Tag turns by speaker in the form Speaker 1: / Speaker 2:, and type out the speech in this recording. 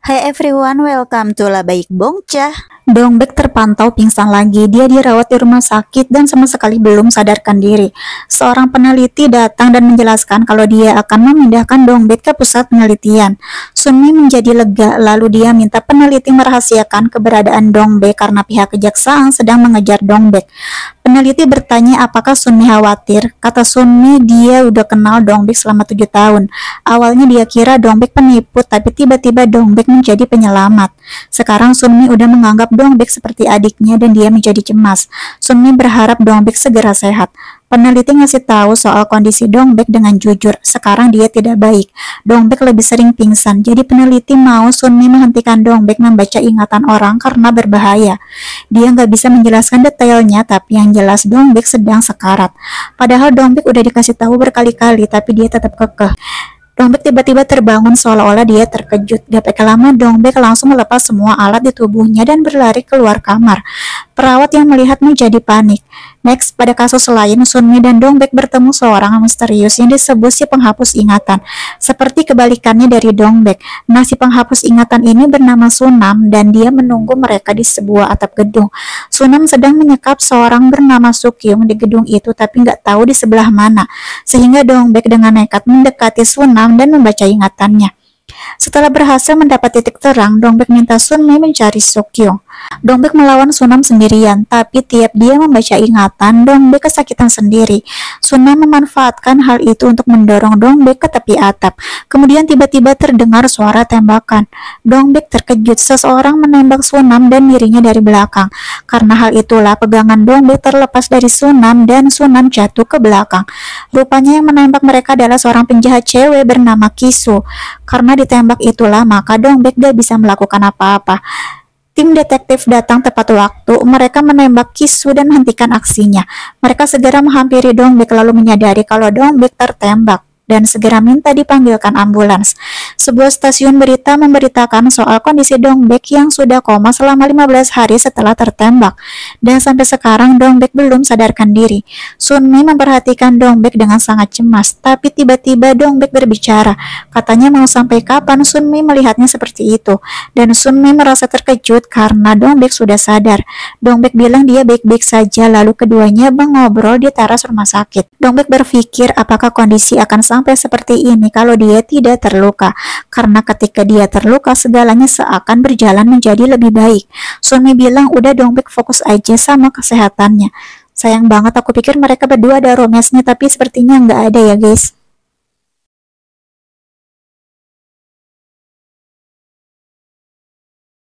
Speaker 1: Hai everyone, welcome to Labaik Bongcah. Dongbek terpantau pingsan lagi. Dia dirawat di rumah sakit dan sama sekali belum sadarkan diri. Seorang peneliti datang dan menjelaskan kalau dia akan memindahkan Dongbek ke pusat penelitian. Sunmi menjadi lega, lalu dia minta peneliti merahasiakan keberadaan Dongbek karena pihak kejaksaan sedang mengejar Dongbek. Peneliti bertanya apakah Sunmi khawatir. Kata Sunmi, dia udah kenal Dongbek selama 7 tahun. Awalnya dia kira Dongbek penipu, tapi tiba-tiba Dongbek menjadi penyelamat. Sekarang Sunmi udah menganggap Dongbek seperti adiknya dan dia menjadi cemas. Sunmi berharap Dongbek segera sehat. Peneliti ngasih tahu soal kondisi Dongbek dengan jujur. Sekarang dia tidak baik. Dongbek lebih sering pingsan. Jadi peneliti mau Sunmi menghentikan Dongbek membaca ingatan orang karena berbahaya. Dia nggak bisa menjelaskan detailnya, tapi yang jelas Dongbek sedang sekarat. Padahal Dongbek udah dikasih tahu berkali-kali, tapi dia tetap kekeh. Dongbek tiba-tiba terbangun seolah-olah dia terkejut. Gak pakai lama, Dongbek langsung melepas semua alat di tubuhnya dan berlari keluar kamar. Perawat yang melihatnya jadi panik. Next, pada kasus lain, Sunmi dan Dongbek bertemu seorang misterius yang disebut si penghapus ingatan. Seperti kebalikannya dari Dongbek. Nah, si penghapus ingatan ini bernama Sunam dan dia menunggu mereka di sebuah atap gedung. Sunam sedang menyekap seorang bernama Sukyung di gedung itu tapi nggak tahu di sebelah mana. Sehingga Dongbek dengan nekat mendekati Sunam dan membaca ingatannya. Setelah berhasil mendapat titik terang, Dongbek minta Sunmi mencari Sukyung. Dongbek melawan Sunam sendirian, tapi tiap dia membaca ingatan, Dongbek kesakitan sendiri. Sunam memanfaatkan hal itu untuk mendorong Dongbek ke tepi atap. Kemudian tiba-tiba terdengar suara tembakan. Dongbek terkejut, seseorang menembak Sunam dan dirinya dari belakang. Karena hal itulah pegangan Dongbek terlepas dari Sunam dan Sunam jatuh ke belakang. Rupanya yang menembak mereka adalah seorang penjahat cewek bernama Kisu. Karena ditembak itulah maka Dongbek gak bisa melakukan apa-apa. Tim detektif datang tepat waktu. Mereka menembak Kisu dan hentikan aksinya. Mereka segera menghampiri Dongbek lalu menyadari kalau Dongbek tertembak dan segera minta dipanggilkan ambulans. Sebuah stasiun berita memberitakan soal kondisi Dongbek yang sudah koma selama 15 hari setelah tertembak. Dan sampai sekarang Dongbek belum sadarkan diri. Sunmi memperhatikan Dongbek dengan sangat cemas, tapi tiba-tiba Dongbek berbicara. Katanya mau sampai kapan Sunmi melihatnya seperti itu. Dan Sunmi merasa terkejut karena Dongbek sudah sadar. Dongbek bilang dia baik-baik saja, lalu keduanya mengobrol di teras rumah sakit. Dongbek berpikir apakah kondisi akan sampai seperti ini kalau dia tidak terluka. Karena ketika dia terluka, segalanya seakan berjalan menjadi lebih baik. Sunmi bilang udah Dongbek fokus aja sama kesehatannya. Sayang banget, aku pikir mereka berdua ada romance-nya, tapi sepertinya nggak ada ya guys.